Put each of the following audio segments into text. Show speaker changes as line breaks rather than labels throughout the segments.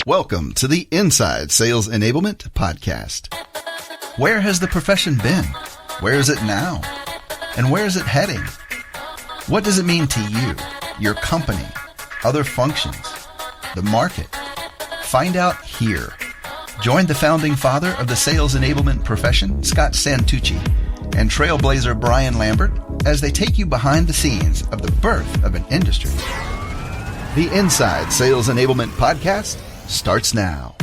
Welcome to the Inside Sales Enablement Podcast. Where has the profession been? Where is it now? And where is it heading? What does it mean to you, your company, other functions, the market? Find out here. Join the founding father of the sales enablement profession, Scott Santucci, and trailblazer Brian Lambert as they take you behind the scenes of the birth of an industry. The Inside Sales Enablement Podcast starts now.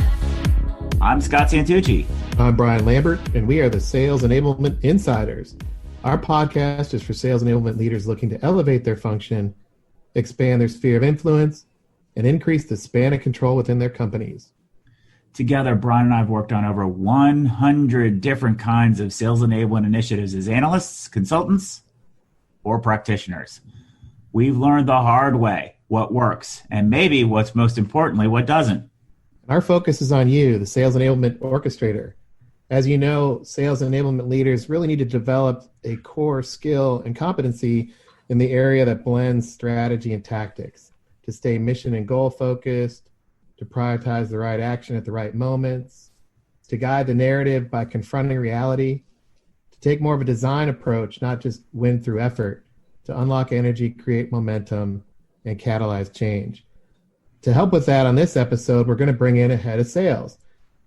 I'm Scott Santucci.
I'm Brian Lambert, and we are the Sales Enablement Insiders. Our podcast is for sales enablement leaders looking to elevate their function, expand their sphere of influence, and increase the span of control within their companies.
Together, Brian and I have worked on over 100 different kinds of sales enablement initiatives as analysts, consultants, or practitioners. We've learned the hard way what works, and maybe what's most importantly, what doesn't.
Our focus is on you, the sales enablement orchestrator. As you know, sales enablement leaders really need to develop a core skill and competency in the area that blends strategy and tactics to stay mission and goal focused, to prioritize the right action at the right moments, to guide the narrative by confronting reality, to take more of a design approach, not just win through effort, to unlock energy, create momentum, and catalyze change. To help with that, on this episode, we're going to bring in a head of sales.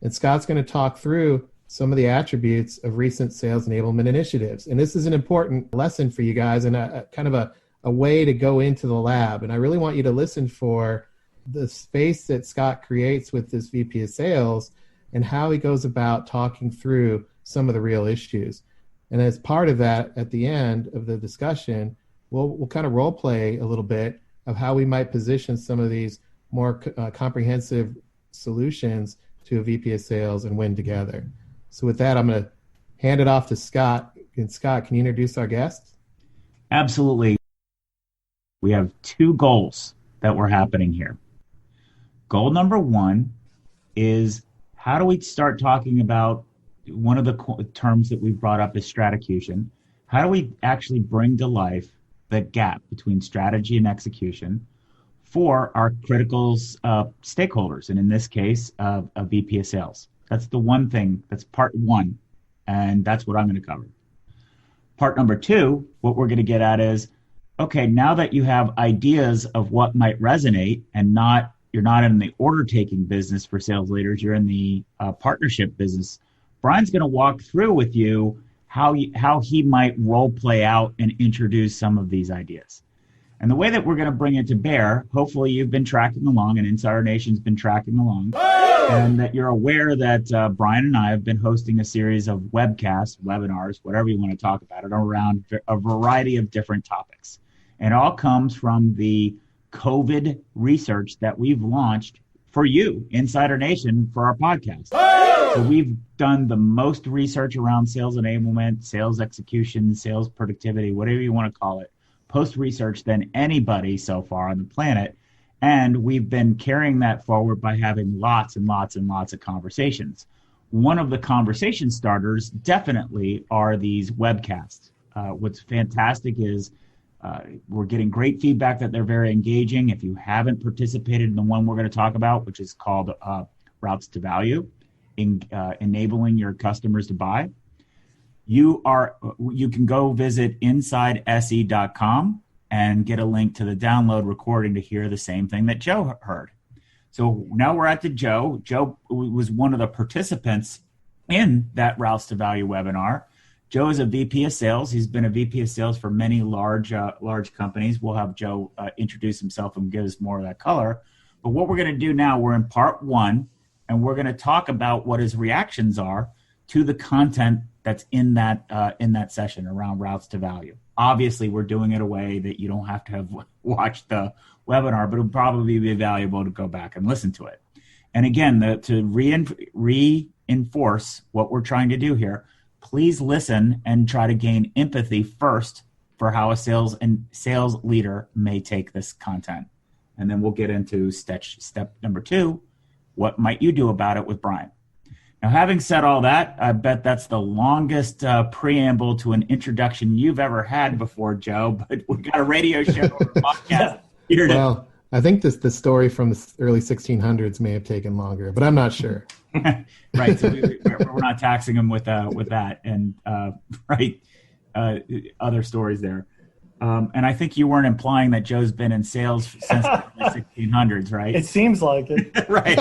And Scott's going to talk through some of the attributes of recent sales enablement initiatives. And this is an important lesson for you guys and a kind of a way to go into the lab. And I really want you to listen for the space that Scott creates with this VP of sales and how he goes about talking through some of the real issues. And as part of that, at the end of the discussion, we'll kind of role play a little bit of how we might position some of these more comprehensive solutions to a VP of sales and win together. So with that, I'm going to hand it off to Scott. And Scott, can you introduce our guests?
Absolutely. We have two goals that were happening here. Goal number one is how do we start talking about one of the terms that we've brought up is straticution. How do we actually bring to life the gap between strategy and execution for our critical stakeholders, and in this case, a VP of sales. That's the one thing, that's part one, and that's what I'm going to cover. Part number two, what we're going to get at is, okay, now that you have ideas of what might resonate and you're not in the order-taking business for sales leaders, you're in the partnership business, Brian's going to walk through with you how he might role play out and introduce some of these ideas. And the way that we're going to bring it to bear, hopefully you've been tracking along and Insider Nation's been tracking along, and that you're aware that Brian and I have been hosting a series of webcasts, webinars, whatever you want to talk about it, around a variety of different topics. And it all comes from the COVID research that we've launched for you, Insider Nation, for our podcast. So we've done the most research around sales enablement, sales execution, sales productivity, whatever you want to call it, post-research than anybody so far on the planet. And we've been carrying that forward by having lots and lots and lots of conversations. One of the conversation starters definitely are these webcasts. What's fantastic is we're getting great feedback that they're very engaging. If you haven't participated in the one we're going to talk about, which is called Routes to Value, enabling your customers to buy, you can go visit InsideSE.com and get a link to the download recording to hear the same thing that Joe heard. So now we're at the Joe. Joe was one of the participants in that Routes to Value webinar. Joe is a VP of sales. He's been a VP of sales for many large companies. We'll have Joe introduce himself and give us more of that color. But what we're going to do now, we're in part one, and we're going to talk about what his reactions are to the content that's in that session around Routes to Value. Obviously, we're doing it a way that you don't have to have watched the webinar, but it'll probably be valuable to go back and listen to it. And again, to reinforce what we're trying to do here, please listen and try to gain empathy first for how a sales leader may take this content. And then we'll get into step number two, what might you do about it with Brian? Now, having said all that, I bet that's the longest preamble to an introduction you've ever had before, Joe, but we've got a radio show or a podcast here
Well, I think the story from the early 1600s may have taken longer, but I'm not sure.
Right. So we're not taxing them with that, and right, other stories there. And I think you weren't implying that Joe's been in sales since the 1600s, right?
It seems like it.
Right.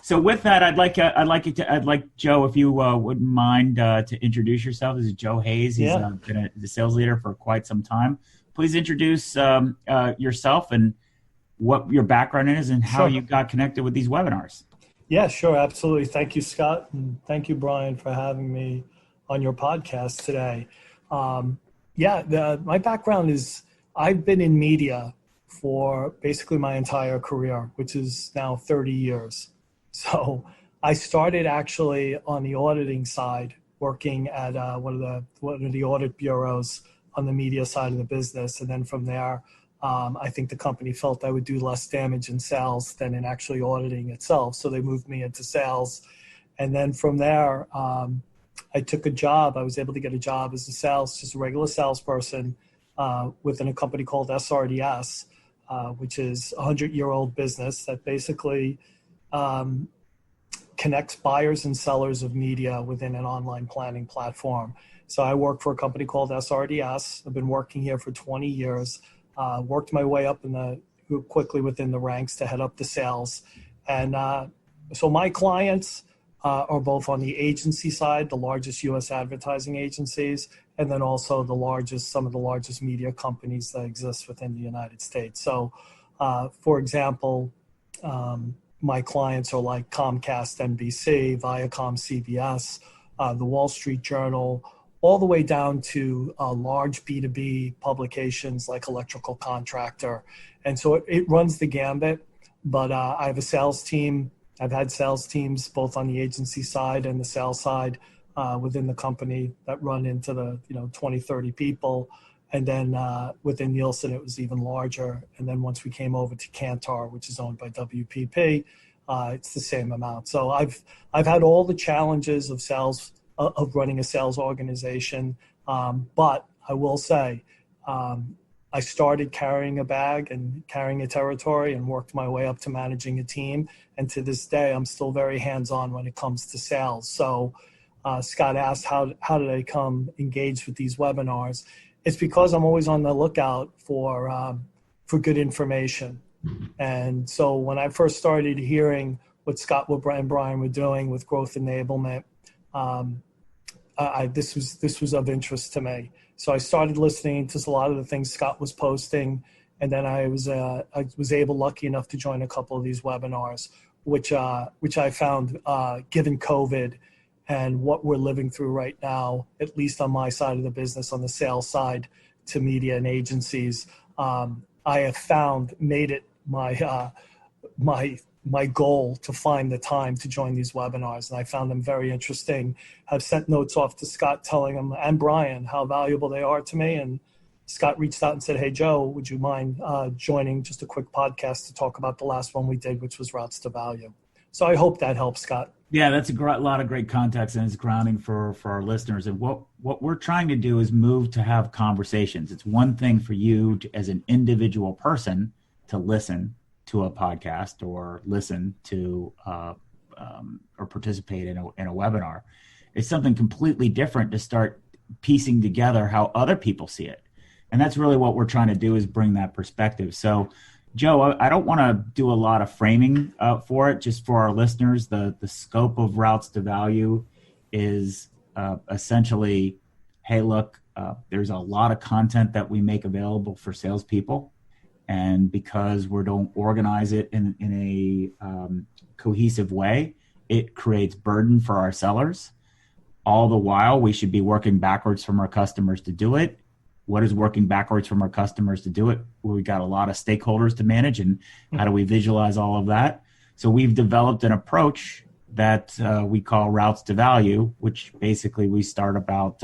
So with that, I'd like Joe, if you wouldn't mind, to introduce yourself. This is Joe Hayes. He's been the sales leader for quite some time. Please introduce yourself and what your background is and how you got connected with these webinars.
Yeah, sure. Absolutely. Thank you, Scott. And thank you, Brian, for having me on your podcast today. My background is I've been in media for basically my entire career, which is now 30 years. So I started actually on the auditing side, working at one of the audit bureaus on the media side of the business. And then from there, I think the company felt I would do less damage in sales than in actually auditing itself. So they moved me into sales. And then from there, I took a job. I was able to get a job as just a regular salesperson within a company called SRDS, which is a 100-year-old business that basically connects buyers and sellers of media within an online planning platform. So I work for a company called SRDS. I've been working here for 20 years, worked my way up quickly within the ranks to head up the sales. And so my clients are both on the agency side, the largest U.S. advertising agencies, and then also some of the largest media companies that exist within the United States. So, for example, my clients are like Comcast, NBC, Viacom, CBS, the Wall Street Journal, all the way down to large B2B publications like Electrical Contractor. And so it runs the gambit, but I have a sales team. I've had sales teams both on the agency side and the sales side within the company that run into the 20, 30 people. And then within Nielsen, it was even larger. And then once we came over to Kantar, which is owned by WPP, it's the same amount. So I've had all the challenges of sales, of running a sales organization. But I will say, I started carrying a bag and carrying a territory and worked my way up to managing a team. And to this day, I'm still very hands-on when it comes to sales. So Scott asked, how did I come engaged with these webinars? It's because I'm always on the lookout for good information. And so when I first started hearing what Scott and Brian were doing with growth enablement, this was of interest to me. So I started listening to a lot of the things Scott was posting, and then I was lucky enough to join a couple of these webinars, which I found, given COVID and what we're living through right now, at least on my side of the business, on the sales side to media and agencies, I have found made it my goal to find the time to join these webinars. And I found them very interesting. I've sent notes off to Scott telling him and Brian how valuable they are to me. And Scott reached out and said, "Hey, Joe, would you mind joining just a quick podcast to talk about the last one we did, which was Routes to Value?" So I hope that helps, Scott.
Yeah, that's a lot of great context, and it's grounding for our listeners. And what we're trying to do is move to have conversations. It's one thing for you as an individual person to listen to a podcast or listen to or participate in a webinar. It's something completely different to start piecing together how other people see it. And that's really what we're trying to do, is bring that perspective. So, Joe, I don't want to do a lot of framing for it, just for our listeners. The scope of Routes to Value is essentially, hey, look, there's a lot of content that we make available for salespeople. And because we don't organize it in a cohesive way, it creates burden for our sellers. All the while, we should be working backwards from our customers to do it. What is working backwards from our customers to do it? Well, we got a lot of stakeholders to manage, and how do we visualize all of that? So we've developed an approach that we call Routes to Value, which basically we start about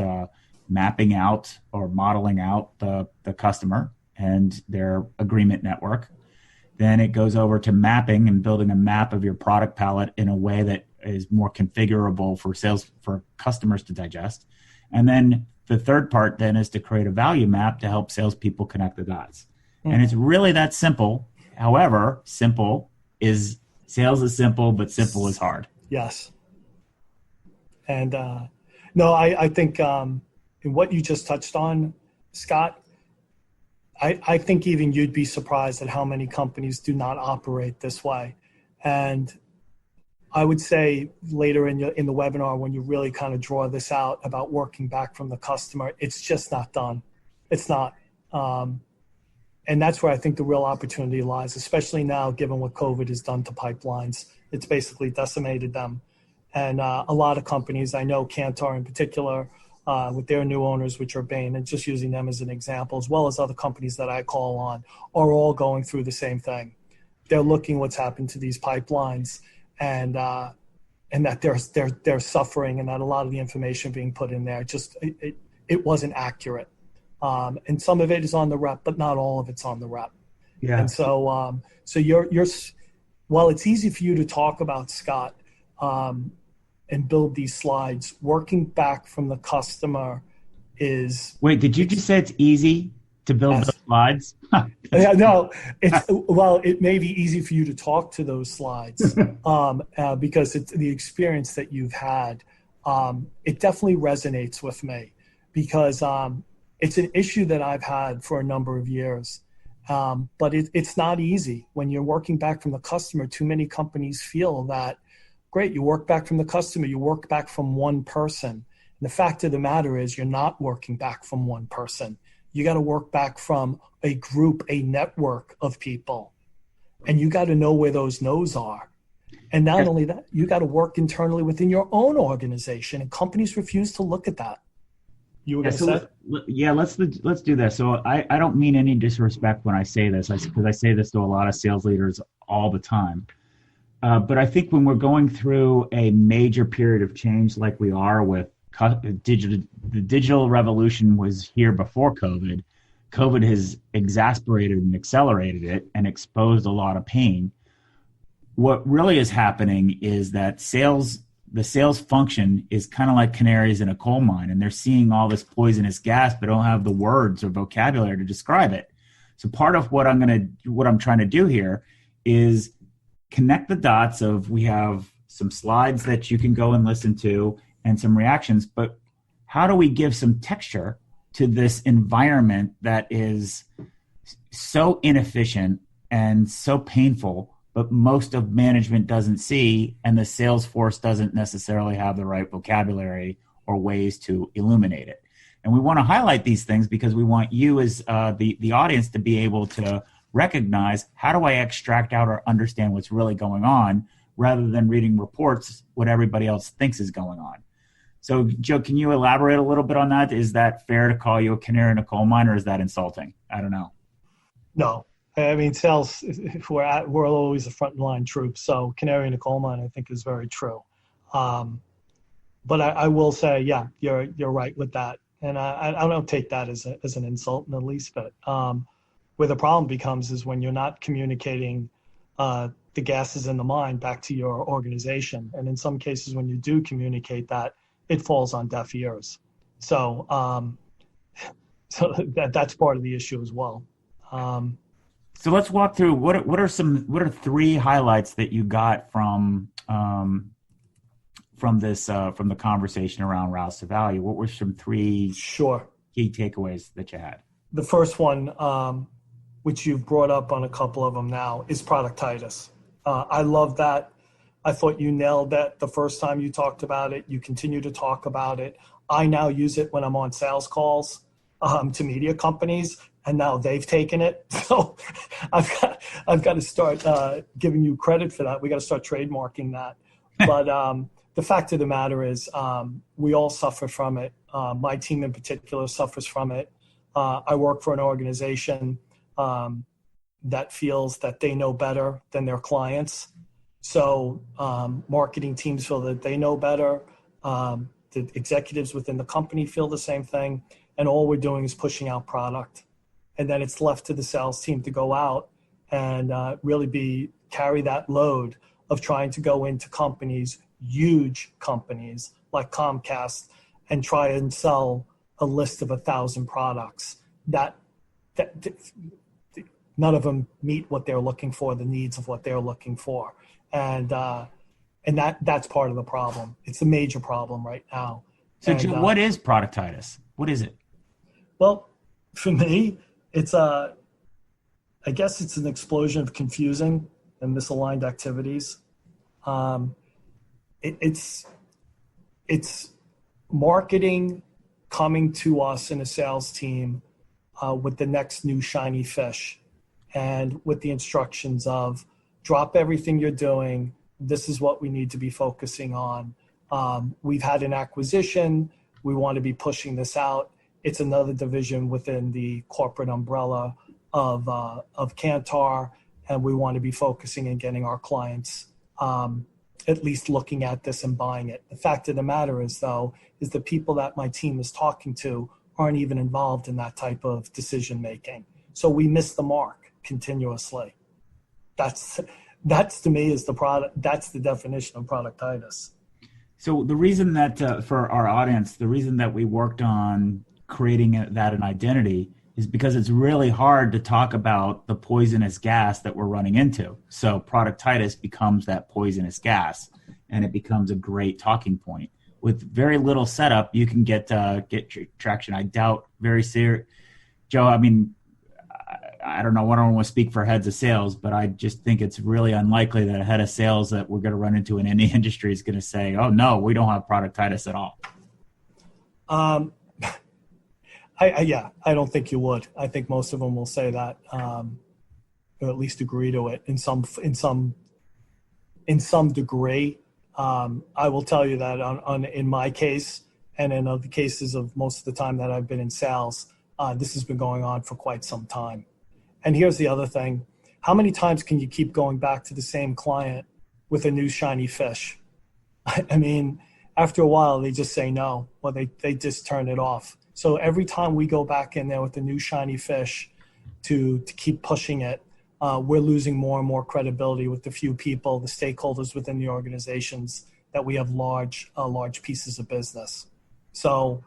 mapping out or modeling out the customer and their agreement network. Then it goes over to mapping and building a map of your product palette in a way that is more configurable for customers to digest. And then the third part then is to create a value map to help salespeople connect the dots. And it's really that simple. However, sales is simple, but simple is hard.
Yes. And no, I think in what you just touched on, Scott, I think even you'd be surprised at how many companies do not operate this way. And I would say later in the webinar, when you really kind of draw this out about working back from the customer, it's just not done. It's not. And that's where I think the real opportunity lies, especially now, given what COVID has done to pipelines. It's basically decimated them. And a lot of companies, I know Kantar in particular, with their new owners, which are Bain, and just using them as an example, as well as other companies that I call on, are all going through the same thing. They're looking what's happened to these pipelines, and that they're suffering, and that a lot of the information being put in there just it wasn't accurate. And some of it is on the rep, but not all of it's on the rep.
Yeah.
And so you're while it's easy for you to talk about, Scott, and build these slides, working back from the customer is.
Wait, did you just say it's easy to build those slides?
Yeah, no, it may be easy for you to talk to those slides because it's the experience that you've had. It definitely resonates with me because it's an issue that I've had for a number of years. But it's not easy when you're working back from the customer. Too many companies feel that, great, you work back from the customer, you work back from one person. And the fact of the matter is you're not working back from one person. You got to work back from a group, a network of people. And you got to know where those no's are. And not only that, you got to work internally within your own organization. And companies refuse to look at that. You were going to say?
Yeah, let's do this. So I don't mean any disrespect when I say this, because I say this to a lot of sales leaders all the time. But I think when we're going through a major period of change like we are with the digital revolution was here before COVID. COVID has exasperated and accelerated it and exposed a lot of pain. What really is happening is that the sales function is kind of like canaries in a coal mine, and they're seeing all this poisonous gas, but don't have the words or vocabulary to describe it. So part of what I'm trying to do here is connect the dots of, we have some slides that you can go and listen to and some reactions, but how do we give some texture to this environment that is so inefficient and so painful, but most of management doesn't see, and the sales force doesn't necessarily have the right vocabulary or ways to illuminate it. And we want to highlight these things because we want you as the audience to be able to recognize, how do I extract out or understand what's really going on, rather than reading reports, what everybody else thinks is going on. So, Joe, can you elaborate a little bit on that? Is that fair to call you a canary in a coal mine, or is that insulting? I don't know.
No. I mean, sales, we're always the frontline troops. So canary in a coal mine, I think, is very true. But I will say, yeah, you're right with that. And I don't take that as an insult in the least bit. Where the problem becomes is when you're not communicating the gases in the mine back to your organization. And in some cases, when you do communicate that, it falls on deaf ears. So that's part of the issue as well.
So let's walk through what are three highlights that you got from the conversation around Rouse to Value. What were some three key takeaways that you had? The
first one, which you've brought up on a couple of them now, is productitis. I love that. I thought you nailed that the first time you talked about it. You continue to talk about it. I now use it when I'm on sales calls to media companies, and now they've taken it. So I've got to start giving you credit for that. We got to start trademarking that. But the fact of the matter is, we all suffer from it. My team in particular suffers from it. I work for an organization that feels that they know better than their clients. So marketing teams feel that they know better. The executives within the company feel the same thing. And all we're doing is pushing out product. And then it's left to the sales team to go out and really carry that load of trying to go into companies, huge companies like Comcast, and try and sell a list of 1,000 products. That none of them meet what they're looking for, the needs of what they're looking for. And that's part of the problem. It's a major problem right now.
So, Joe, what is productitis? What is it? Well,
for me, it's I guess it's an explosion of confusing and misaligned activities. It's marketing coming to us in a sales team with the next new shiny fish, and with the instructions of drop everything you're doing. This is what we need to be focusing on. We've had an acquisition. We want to be pushing this out. It's another division within the corporate umbrella of Kantar, and we want to be focusing and getting our clients at least looking at this and buying it. The fact of the matter is, though, is the people that my team is talking to aren't even involved in that type of decision making. So we miss the mark continuously. That's to me is the product. That's the definition of productitis.
So the reason that for our audience, the reason that we worked on creating that an identity is because it's really hard to talk about the poisonous gas that we're running into. So productitis becomes that poisonous gas, and it becomes a great talking point. With very little setup, you can get traction. I doubt very serious, Joe. I mean, I don't know. I don't want to speak for heads of sales, but I just think it's really unlikely that a head of sales that we're going to run into in any industry is going to say, "Oh no, we don't have productitis at all."
I don't think you would. I think most of them will say that, or at least agree to it in some degree. I will tell you that in my case, and in other cases of most of the time that I've been in sales, this has been going on for quite some time. And here's the other thing: how many times can you keep going back to the same client with a new shiny fish? I mean, after a while, they just say no, or they just turn it off. So every time we go back in there with the new shiny fish to keep pushing it, we're losing more and more credibility with the few people, the stakeholders within the organizations that we have large pieces of business. So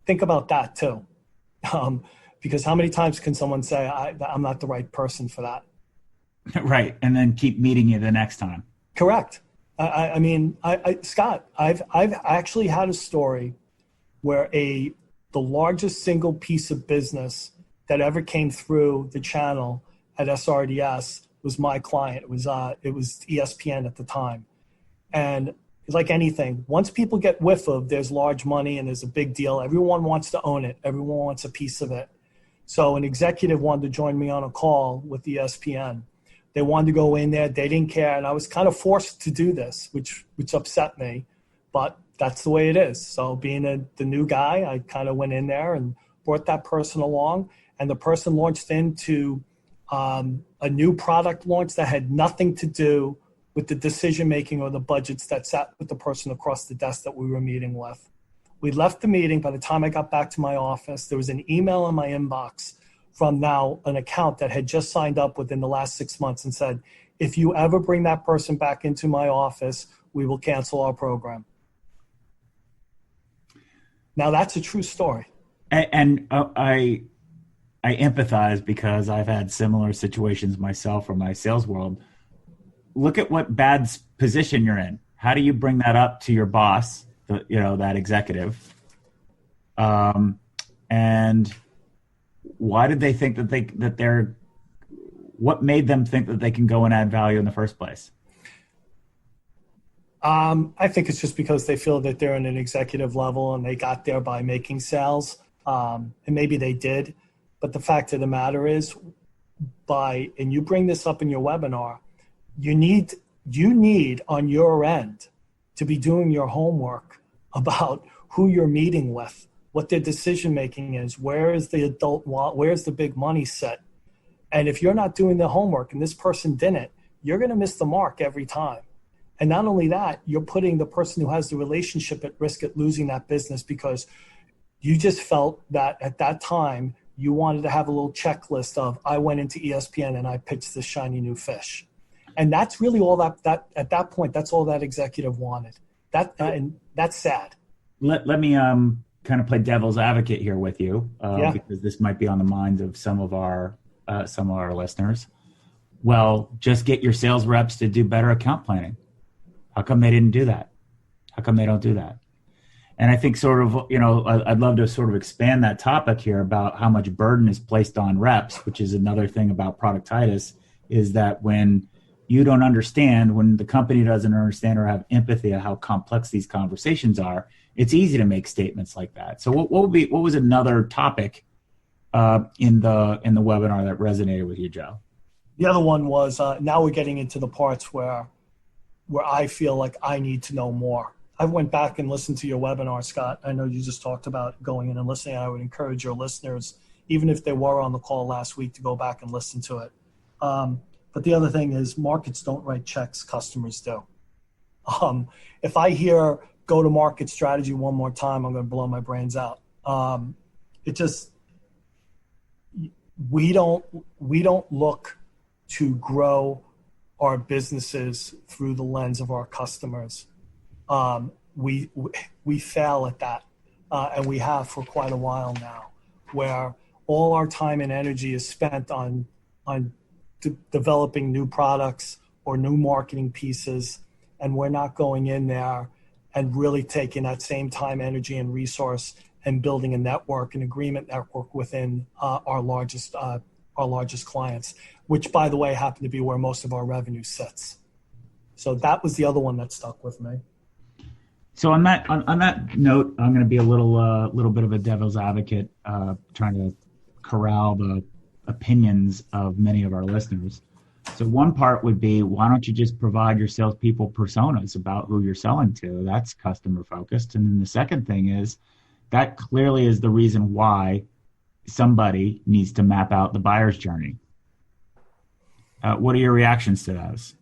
think about that too. Because how many times can someone say, I'm not the right person for that?
Right, and then keep meeting you the next time.
Correct. I mean, Scott, I've actually had a story where the largest single piece of business that ever came through the channel at SRDS was my client. It was ESPN at the time. And like anything, once people get whiff of there's large money and there's a big deal, everyone wants to own it. Everyone wants a piece of it. So an executive wanted to join me on a call with ESPN. They wanted to go in there. They didn't care. And I was kind of forced to do this, which upset me. But that's the way it is. So being the new guy, I kind of went in there and brought that person along. And the person launched into a new product launch that had nothing to do with the decision-making or the budgets that sat with the person across the desk that we were meeting with. We left the meeting. By the time I got back to my office, there was an email in my inbox from now an account that had just signed up within the last 6 months and said, if you ever bring that person back into my office, we will cancel our program. Now that's a true story.
And I empathize because I've had similar situations myself from my sales world. Look at what bad position you're in. How do you bring that up to your boss, that executive? And why did they think what made them think that they can go and add value in the first place?
I think it's just because they feel that they're in an executive level and they got there by making sales. And maybe they did. But the fact of the matter is, and you bring this up in your webinar, you need on your end to be doing your homework about who you're meeting with, what their decision making is, where is the big money set. And if you're not doing the homework and this person didn't, you're going to miss the mark every time. And not only that, you're putting the person who has the relationship at risk at losing that business because you just felt that at that time you wanted to have a little checklist of, I went into ESPN and I pitched this shiny new fish. And that's really all that at that point, that's all that executive wanted. And that's sad.
Let me kind of play devil's advocate here with you,
Yeah.
because this might be on the minds of some of our some of our listeners, well, just get your sales reps to do better account planning. How come they didn't do that? How come they don't do that? And I think sort of, I'd love to sort of expand that topic here about how much burden is placed on reps, which is another thing about productitis, is that when you don't understand, when the company doesn't understand or have empathy of how complex these conversations are, it's easy to make statements like that. So what was another topic in the webinar that resonated with you, Joe?
The other one was, now we're getting into the parts where I feel like I need to know more. I went back and listened to your webinar, Scott. I know you just talked about going in and listening. I would encourage your listeners, even if they were on the call last week, to go back and listen to it. But the other thing is, markets don't write checks, customers do. If I hear go-to-market strategy one more time, I'm going to blow my brains out. We don't look to grow our businesses through the lens of our customers. We fail at that, and we have for quite a while now, where all our time and energy is spent on developing new products or new marketing pieces, and we're not going in there and really taking that same time, energy, and resource and building a network, an agreement network within our largest clients, which, by the way, happen to be where most of our revenue sits. So that was the other one that stuck with me.
So on that note, I'm going to be a little bit of a devil's advocate, trying to corral the opinions of many of our listeners. So one part would be, why don't you just provide your salespeople personas about who you're selling to? That's customer focused. And then the second thing is, that clearly is the reason why somebody needs to map out the buyer's journey. What are your reactions to those?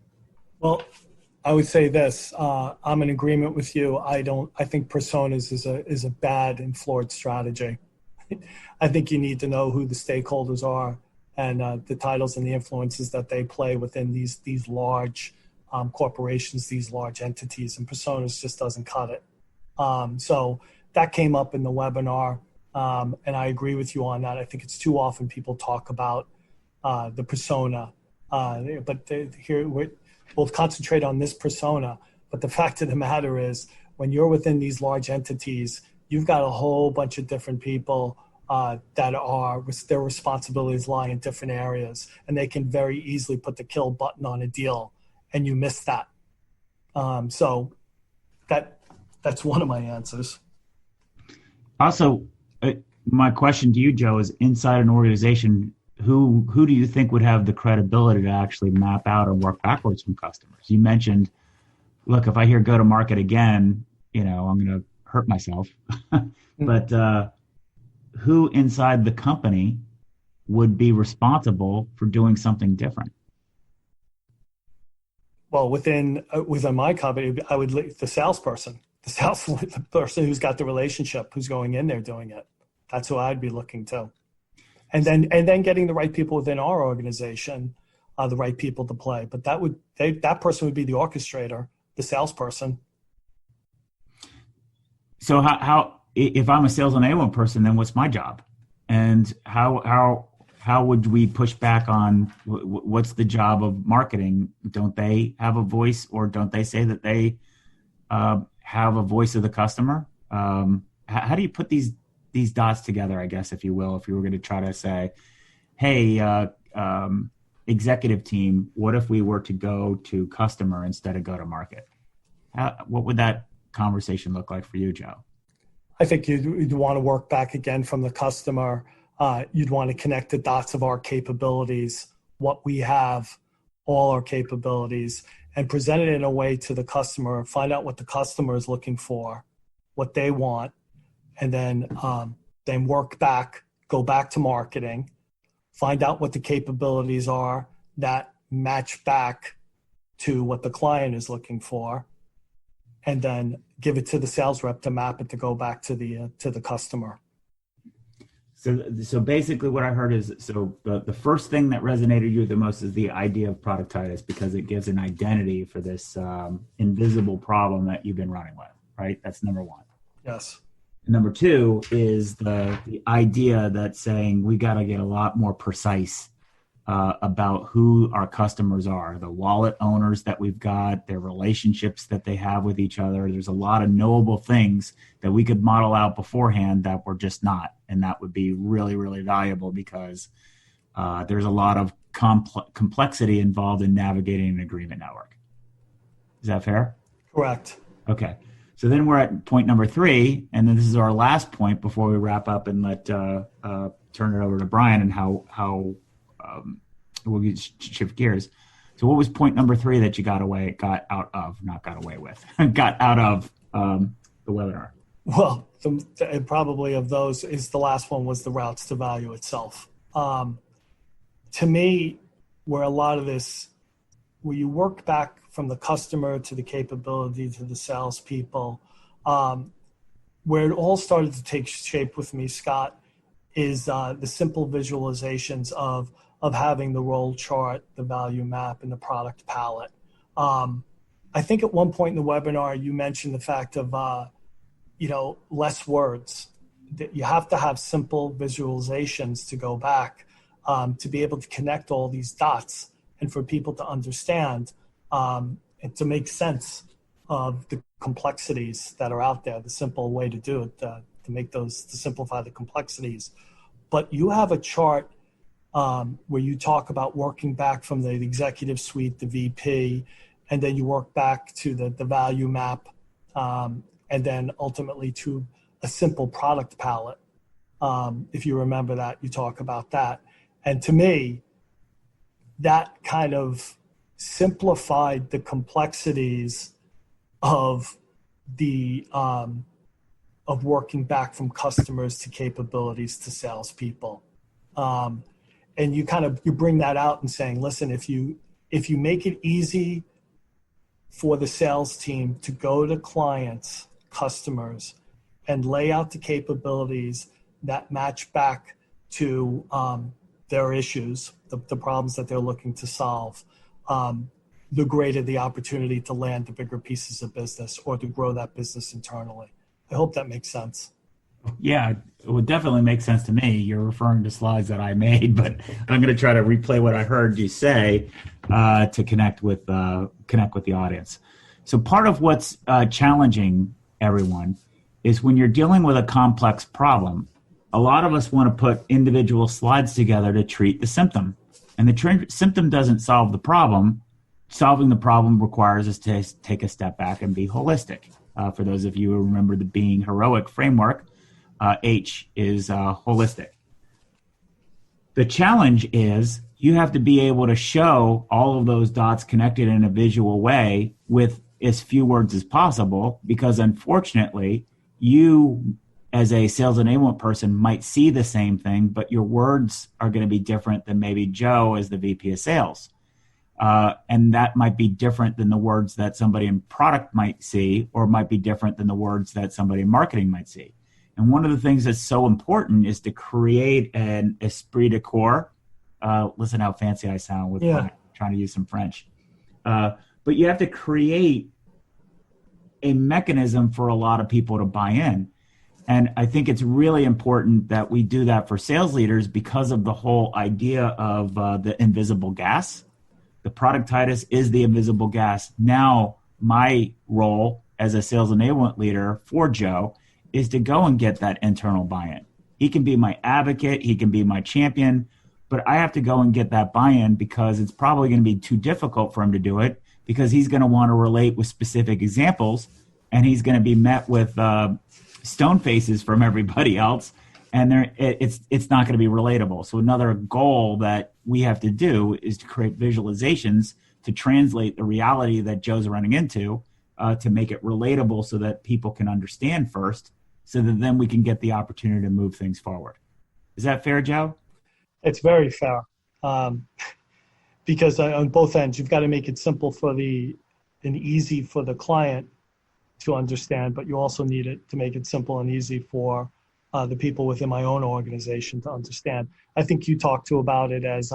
Well, I would say this. I'm in agreement with you. I think personas is a bad and flawed strategy. I think you need to know who the stakeholders are and the titles and the influences that they play within these large corporations, these large entities, and personas just doesn't cut it. So that came up in the webinar, and I agree with you on that. I think it's too often people talk about the persona, but here we'll concentrate on this persona. But the fact of the matter is, when you're within these large entities, you've got a whole bunch of different people that are, their responsibilities lie in different areas, and they can very easily put the kill button on a deal, and you miss that. So that's one of my answers.
Also, my question to you, Joe, is inside an organization, who do you think would have the credibility to actually map out and work backwards from customers? You mentioned, look, if I hear go to market again, I'm going to hurt myself. But who inside the company would be responsible for doing something different?
Well, within my company, I would the salesperson. The person who's got the relationship, who's going in there doing it. That's who I'd be looking to. And then getting the right people within our organization, the right people to play. But that person would be the orchestrator, the salesperson. So
how if I'm a sales enablement person, then what's my job? And how would we push back on what's the job of marketing? Don't they have a voice, or don't they say that they have a voice of the customer? How do you put these dots together, I guess, if you will, if you were going to try to say, hey, executive team, what if we were to go to customer instead of go to market? What would that conversation look like for you, Joe?
I think you'd want to work back again from the customer. You'd want to connect the dots of our capabilities, what we have, all our capabilities, and present it in a way to the customer, find out what the customer is looking for, what they want, and then go back to marketing, find out what the capabilities are that match back to what the client is looking for, and then give it to the sales rep to map it to go back to the customer.
So basically what I heard is, the first thing that resonated you the most is the idea of productitis, because it gives an identity for this invisible problem that you've been running with, right? That's number one.
Yes.
And number two is the idea that saying we got to get a lot more precise about who our customers are, the wallet owners that we've got, their relationships that they have with each other. There's a lot of knowable things that we could model out beforehand that we're just not. And that would be really, really valuable because there's a lot of complexity involved in navigating an agreement network. Is that fair?
Correct.
Okay. So then we're at point number 3, and then this is our last point before we wrap up and let turn it over to Brian and how we'll shift gears. So what was point number 3 that you got out of the webinar?
Well, probably of those is the last one was the routes to value itself. To me, where a lot of this, where you work back from the customer to the capability to the salespeople, where it all started to take shape with me, Scott, is the simple visualizations of having the role chart, the value map, and the product palette. I think at one point in the webinar, you mentioned the fact of, less words. That you have to have simple visualizations to go back to be able to connect all these dots and for people to understand and to make sense of the complexities that are out there. The simple way to do it, to simplify the complexities. But you have a chart where you talk about working back from the executive suite, the VP, and then you work back to the value map, and then ultimately to a simple product palette. If you remember that, you talk about that. And to me, that kind of simplified the complexities of of working back from customers to capabilities to salespeople. And you bring that out and saying, listen, if you make it easy for the sales team to go to clients, customers, and lay out the capabilities that match back to their issues, the problems that they're looking to solve, the greater the opportunity to land the bigger pieces of business or to grow that business internally. I hope that makes sense.
Yeah, it would definitely make sense to me. You're referring to slides that I made, but I'm going to try to replay what I heard you say to connect with the audience. So part of what's challenging everyone is when you're dealing with a complex problem, a lot of us want to put individual slides together to treat the symptom. And the symptom doesn't solve the problem. Solving the problem requires us to take a step back and be holistic. For those of you who remember the being heroic framework, H is holistic. The challenge is you have to be able to show all of those dots connected in a visual way with as few words as possible, because unfortunately, you as a sales enablement person might see the same thing, but your words are going to be different than maybe Joe as the VP of sales. And that might be different than the words that somebody in product might see, or might be different than the words that somebody in marketing might see. And one of the things that's so important is to create an esprit de corps. Listen how fancy I sound with trying to use some French. But you have to create a mechanism for a lot of people to buy in. And I think it's really important that we do that for sales leaders because of the whole idea of the invisible gas. The productitis is the invisible gas. Now, my role as a sales enablement leader for Joe is to go and get that internal buy-in. He can be my advocate, he can be my champion, but I have to go and get that buy-in because it's probably going to be too difficult for him to do it because he's going to want to relate with specific examples and he's going to be met with stone faces from everybody else, and it's not going to be relatable. So another goal that we have to do is to create visualizations to translate the reality that Joe's running into to make it relatable so that people can understand first, so that then we can get the opportunity to move things forward. Is that fair, Joe?
It's very fair. Because on both ends, you've got to make it simple and easy for the client to understand, but you also need it to make it simple and easy for the people within my own organization to understand. I think you talked about it as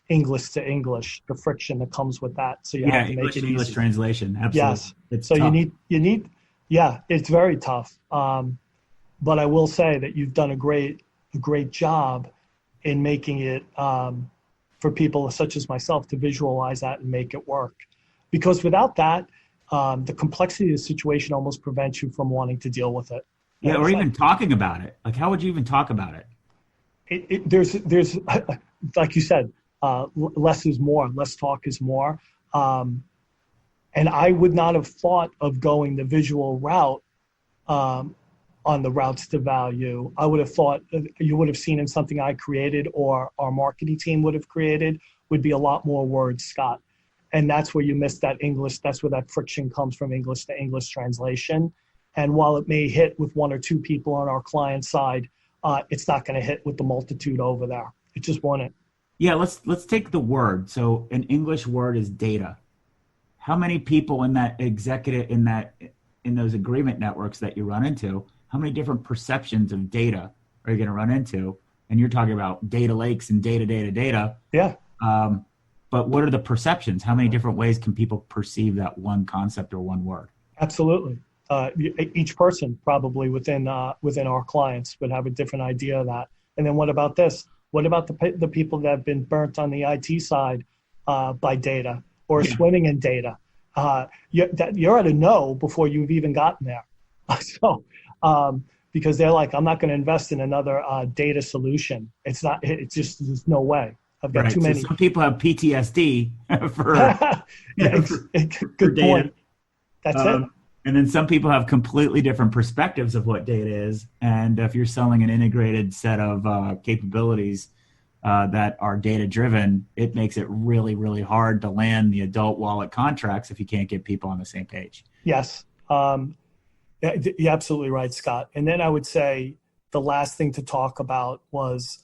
English to English, the friction that comes with that. So you have to make it easy.
English translation, absolutely.
Yes.
It's
so
tough.
you need, it's very tough. But I will say that you've done a great job in making it, for for people such as myself to visualize that and make it work. Because without that, the complexity of the situation almost prevents you from wanting to deal with it.
Yeah, or even talking about it. Like, how would you even talk about it?
There's like you said, less is more. Less talk is more. And I would not have thought of going the visual route on the routes to value. I would have thought you would have seen in something I created or our marketing team would have created would be a lot more words, Scott. And that's where you miss that English. That's where that friction comes from, English to English translation. And while it may hit with one or two people on our client side, it's not going to hit with the multitude over there. It just won't.
Yeah, let's take the word. So an English word is data. How many people in that executive in those agreement networks that you run into, how many different perceptions of data are you going to run into? And you're talking about data lakes and data.
Yeah.
But what are the perceptions? How many different ways can people perceive that one concept or one word?
Absolutely. Each person probably within our clients would have a different idea of that. And then what about this? What about the people that have been burnt on the IT side by data or swimming in data? You're at a no before you've even gotten there. So because they're like, I'm not going to invest in another data solution. It's not. It's just there's no way. I've got too many.
So some people have PTSD for
good
data.
Point. That's it.
And then some people have completely different perspectives of what data is. And if you're selling an integrated set of capabilities that are data-driven, it makes it really, really hard to land the adult wallet contracts if you can't get people on the same page.
Yes. You're absolutely right, Scott. And then I would say the last thing to talk about was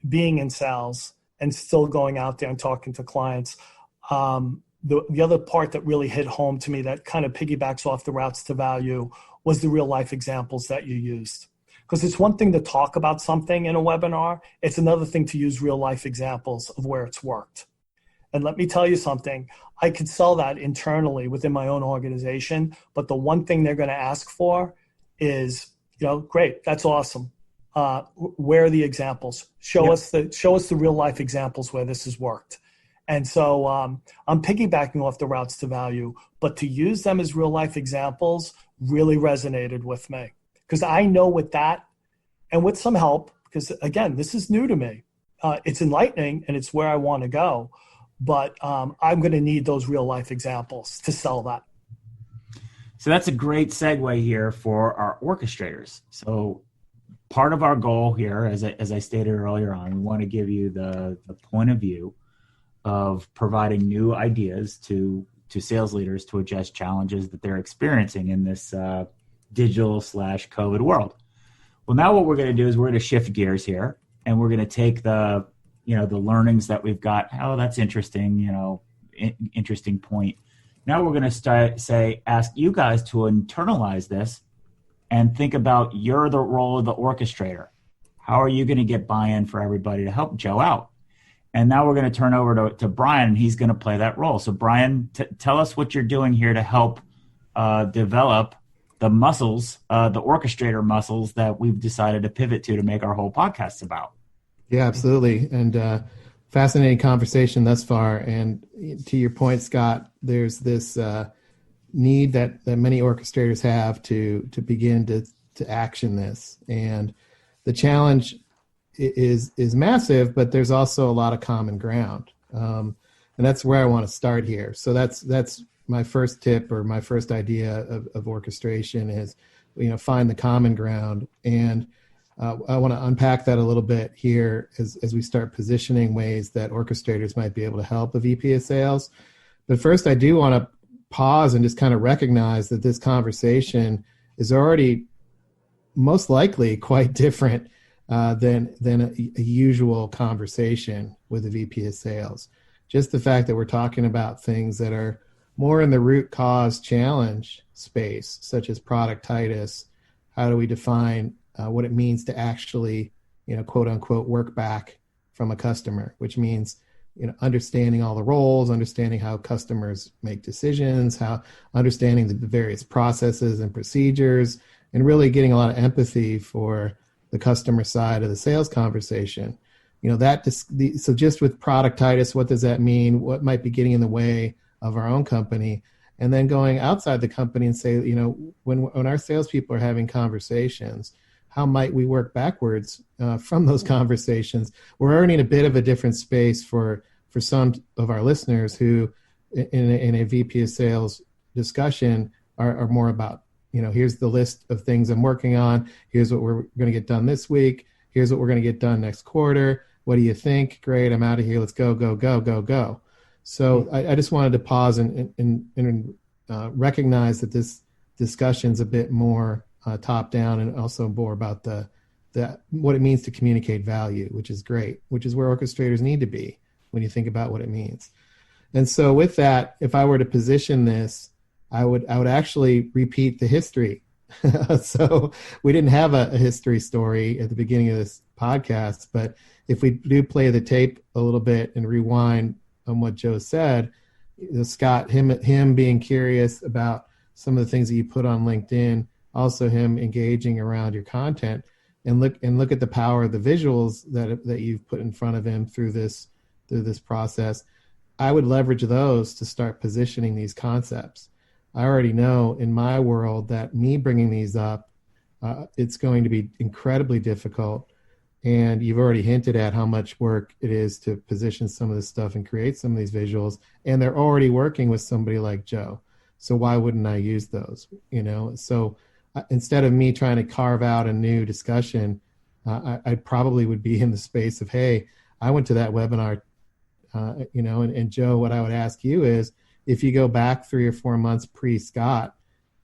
being in sales and still going out there and talking to clients. The other part that really hit home to me that kind of piggybacks off the routes to value was the real life examples that you used. Because it's one thing to talk about something in a webinar. It's another thing to use real life examples of where it's worked. And let me tell you something, I could sell that internally within my own organization, but the one thing they're going to ask for is, great, that's awesome. Where are the examples? Show us the real life examples where this has worked. And so I'm piggybacking off the routes to value, but to use them as real life examples really resonated with me because I know with that and with some help, because again, this is new to me. It's enlightening and it's where I want to go, but I'm going to need those real life examples to sell that.
So that's a great segue here for our orchestrators. So part of our goal here, as I stated earlier on, we want to give you the point of view of providing new ideas to sales leaders to address challenges that they're experiencing in this digital/COVID world. Well, now what we're going to do is we're going to shift gears here, and we're going to take the learnings that we've got. Oh, that's interesting. Interesting point. Now we're going to ask you guys to internalize this and think about the role of the orchestrator. How are you going to get buy-in for everybody to help Joe out? And now we're going to turn over to Brian, and he's going to play that role. So Brian, tell us what you're doing here to help develop the muscles, the orchestrator muscles that we've decided to pivot to make our whole podcast about.
Yeah, absolutely. And fascinating conversation thus far. And to your point, Scott, there's this need that many orchestrators have to begin to action this. And the challenge is massive, but there's also a lot of common ground. And that's where I want to start here. So that's my first tip or my first idea of orchestration is, find the common ground. And I want to unpack that a little bit here as we start positioning ways that orchestrators might be able to help a VP of sales. But first, I do want to pause and just kind of recognize that this conversation is already most likely quite different than a usual conversation with a VP of sales. Just the fact that we're talking about things that are more in the root cause challenge space, such as productitis. How do we define what it means to actually, quote unquote, work back from a customer, which means, understanding all the roles, understanding how customers make decisions, understanding the various processes and procedures, and really getting a lot of empathy for the customer side of the sales conversation. So just with productitis, what does that mean? What might be getting in the way of our own company? And then going outside the company and say, when our salespeople are having conversations, how might we work backwards from those conversations? We're already in a bit of a different space for some of our listeners who, in a VP of sales discussion, are more about, here's the list of things I'm working on. Here's what we're going to get done this week. Here's what we're going to get done next quarter. What do you think? Great, I'm out of here. Let's go, go, go, go, go. So I just wanted to pause and recognize that this discussion's a bit more top down, and also more about the what it means to communicate value, which is great, which is where orchestrators need to be when you think about what it means. And so with that, if I were to position this, I would actually repeat the history. So we didn't have a history story at the beginning of this podcast, but if we do play the tape a little bit and rewind on what Joe said, Scott, him being curious about some of the things that you put on LinkedIn, also him engaging around your content, and look at the power of the visuals that you've put in front of him through this process. I would leverage those to start positioning these concepts. I already know in my world that me bringing these up, it's going to be incredibly difficult. And you've already hinted at how much work it is to position some of this stuff and create some of these visuals. And they're already working with somebody like Joe. So why wouldn't I use those? So instead of me trying to carve out a new discussion, I probably would be in the space of, hey, I went to that webinar, and Joe, what I would ask you is, if you go back 3 or 4 months pre-Scott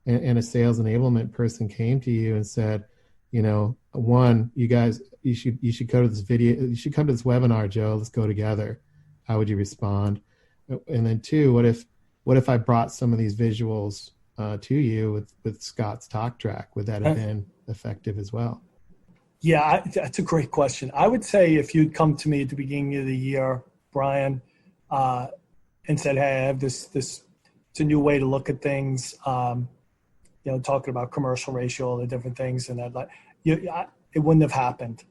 and a sales enablement person came to you and said, one, you guys, you should go to this video, you should come to this webinar, Joe, let's go together. How would you respond? And then 2, what if I brought some of these visuals to you with Scott's talk track? Would that have been effective as well?
Yeah, that's a great question. I would say if you'd come to me at the beginning of the year, Brian, and said, hey, I have this, it's a new way to look at things, talking about commercial ratio, all the different things, and it wouldn't have happened.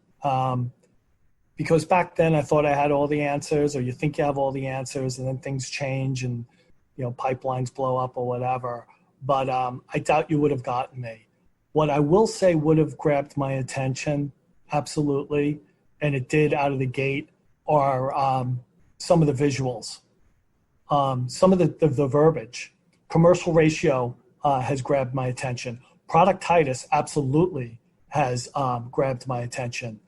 Because back then I thought I had all the answers, or you think you have all the answers, and then things change and, pipelines blow up or whatever. But I doubt you would have gotten me. What I will say would have grabbed my attention, absolutely, and it did out of the gate, are some of the visuals, some of the verbiage. Commercial ratio has grabbed my attention. Productitis absolutely has grabbed my attention.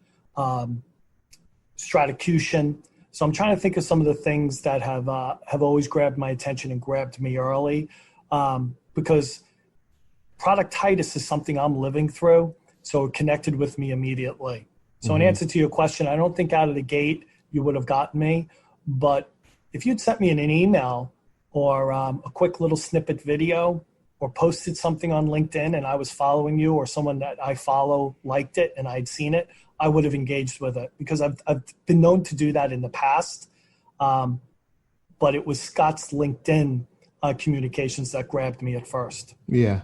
Stratocution. So I'm trying to think of some of the things that have always grabbed my attention and grabbed me early, because productitis is something I'm living through, so it connected with me immediately. So in answer to your question, I don't think out of the gate you would have gotten me, but if you'd sent me an email or a quick little snippet video, or posted something on LinkedIn and I was following you, or someone that I follow liked it and I'd seen it, I would have engaged with it, because I've been known to do that in the past. But it was Scott's LinkedIn communications that grabbed me at first.
Yeah.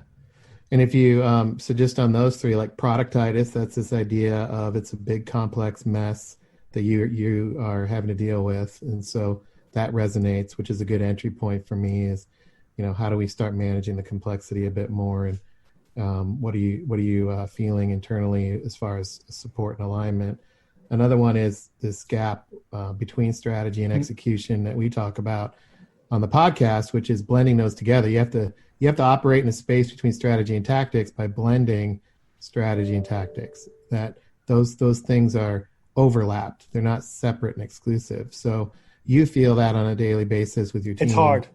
And if you, so just on those 3, like productitis, that's this idea of it's a big complex mess that you are having to deal with. And so that resonates, which is a good entry point for me, is, how do we start managing the complexity a bit more? And what are you feeling internally as far as support and alignment? Another one is this gap between strategy and execution that we talk about on the podcast, which is blending those together. You have to operate in a space between strategy and tactics by blending strategy and tactics. That those things are overlapped. They're not separate and exclusive. So you feel that on a daily basis with your team.
It's hard.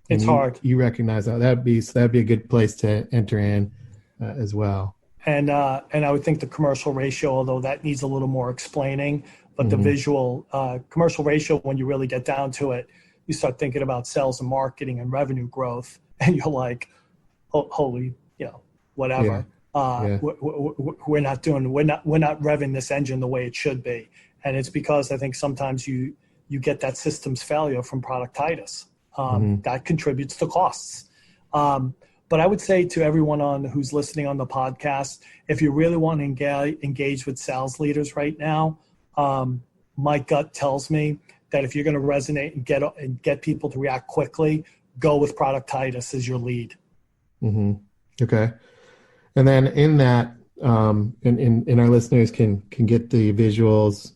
It's hard.
You recognize that. That'd be a good place to enter in as well.
And I would think the commercial ratio, although that needs a little more explaining, but the visual commercial ratio, when you really get down to it, you start thinking about sales and marketing and revenue growth, and you're like, holy, whatever. Yeah. We're not revving this engine the way it should be, and it's because I think sometimes you get that systems failure from productitis. That contributes to costs. But I would say to everyone who's listening on the podcast, if you really want to engage with sales leaders right now, my gut tells me that if you're going to resonate and get people to react quickly, go with productitis as your lead.
Mm-hmm. Okay. And then in that, and our listeners can get the visuals,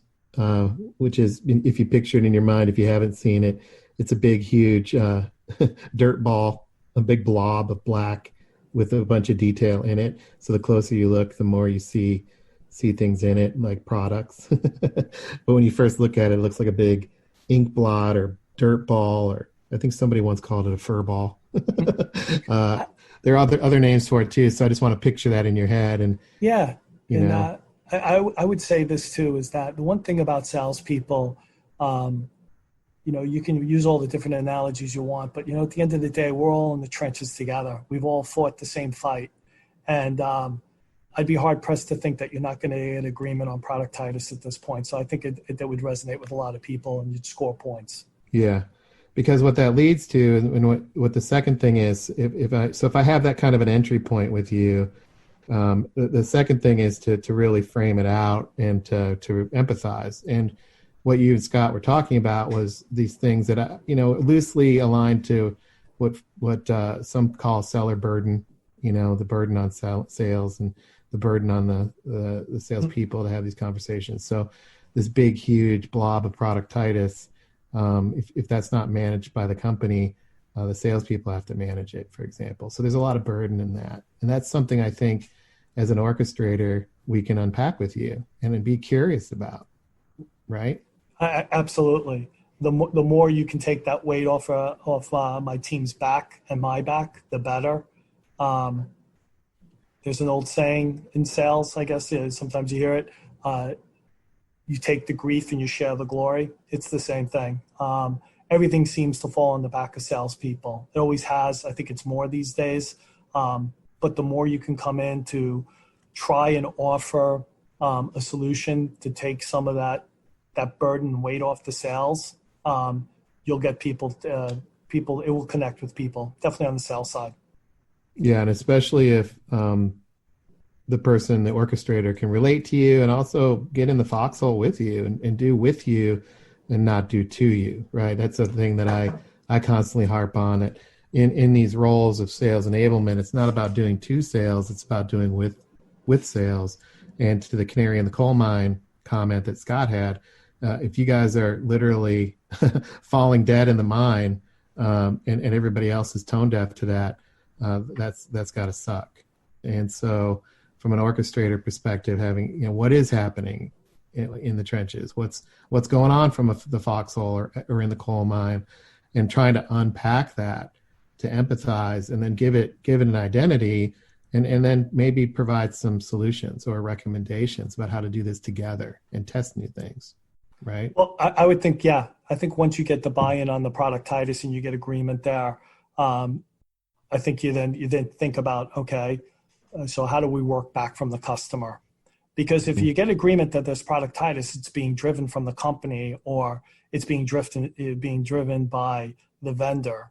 which is, if you picture it in your mind, if you haven't seen it, it's a big, huge dirt ball, a big blob of black with a bunch of detail in it. So the closer you look, the more you see things in it, like products. But when you first look at it, it looks like a big ink blot or dirt ball, or I think somebody once called it a fur ball. There are other names for it too. So I just want to picture that in your head. And
yeah,
you know,
I would say this too, is that the one thing about salespeople, you can use all the different analogies you want, but at the end of the day, we're all in the trenches together. We've all fought the same fight, and I'd be hard pressed to think that you're not going to get agreement on productitis at this point. So I think that would resonate with a lot of people, and you'd score points.
Yeah, because what that leads to, and what the second thing is, if I have that kind of an entry point with you, the second thing is to really frame it out and to empathize. And what you and Scott were talking about was these things that loosely aligned to what some call seller burden. The burden on sales and the burden on the salespeople to have these conversations. So this big, huge blob of productitis, if that's not managed by the company, the salespeople have to manage it, for example. So there's a lot of burden in that. And that's something I think as an orchestrator, we can unpack with you and be curious about, right?
Absolutely. The more you can take that weight off my team's back and my back, the better. There's an old saying in sales, I guess, sometimes you hear it, you take the grief and you share the glory. It's the same thing. Everything seems to fall on the back of salespeople. It always has. I think it's more these days. But the more you can come in to try and offer a solution to take some of that burden and weight off the sales, you'll get people, it will connect with people, definitely on the sales side.
Yeah, and especially if the person, the orchestrator, can relate to you and also get in the foxhole with you and do with you and not do to you, right? That's a thing that I constantly harp on. It in these roles of sales enablement. It's not about doing to sales; it's about doing with sales. And to the canary in the coal mine comment that Scott had, if you guys are literally falling dead in the mine, and everybody else is tone deaf to that, that's got to suck. And so from an orchestrator perspective, having, what is happening in the trenches, what's going on from the foxhole or in the coal mine, and trying to unpack that, to empathize, and then give it an identity, and then maybe provide some solutions or recommendations about how to do this together and test new things, right?
Well, I would think, I think once you get the buy-in on the productitis and you get agreement there, I think you then think about, okay, so how do we work back from the customer? Because if you get agreement that there's productitis, it's being driven from the company or it's being driven by the vendor.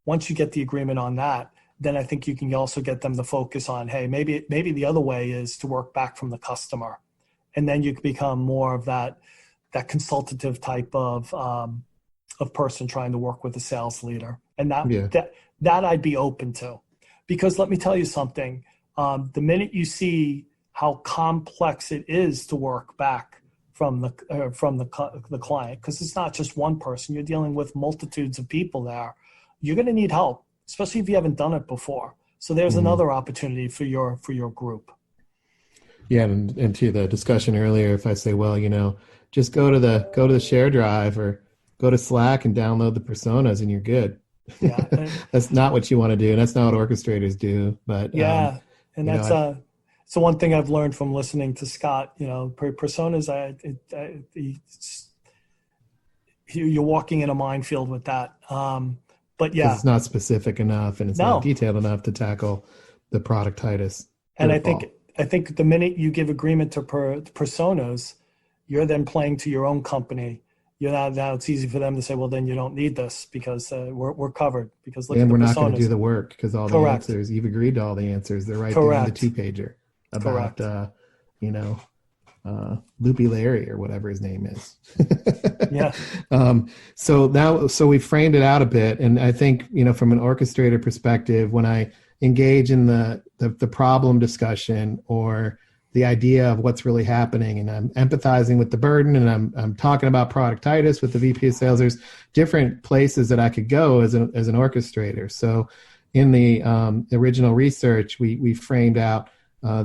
Once you get the agreement on that, then I think you can also get them to focus on, hey, maybe the other way is to work back from the customer. And then you can become more of that consultative type of person trying to work with a sales leader. And that I'd be open to. Because let me tell you something, the minute you see how complex it is to work back from the client, because it's not just one person, you're dealing with multitudes of people there, you're going to need help, especially if you haven't done it before. So there's another opportunity for your group.
Yeah, and to the discussion earlier, if I say, well, just go to the share drive or go to Slack and download the personas and you're good.
Yeah,
that's not what you want to do, and that's not what orchestrators do. But
and that's it's the one thing I've learned from listening to Scott. Personas, you're walking in a minefield with that. But yeah,
it's not specific enough and it's not detailed enough to tackle the productitis.
And I think the minute you give agreement to personas, you're then playing to your own company. Now it's easy for them to say, well, then you don't need this because we're covered. Because look, and we're not going
to do the work because all the answers, you've agreed to all the answers. They're right there on the 2-pager about Loopy Larry or whatever his name is.
Yeah.
So we framed it out a bit, and I think, from an orchestrator perspective, when I engage in the problem discussion or the idea of what's really happening, and I'm empathizing with the burden, and I'm talking about productitis with the VP of sales, there's different places that I could go as an orchestrator. So in the original research, we framed out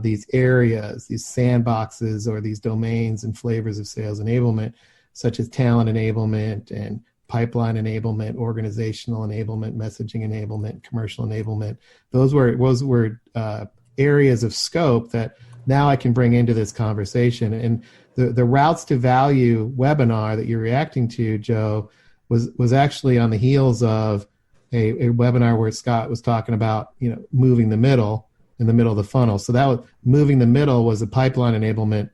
these areas, these sandboxes, or these domains and flavors of sales enablement, such as talent enablement and pipeline enablement, organizational enablement, messaging enablement, commercial enablement. Those were areas of scope that now I can bring into this conversation. And the routes to value webinar that you're reacting to, Joe, was actually on the heels of a webinar where Scott was talking about, moving the middle in the middle of the funnel. So that was moving the middle was a pipeline enablement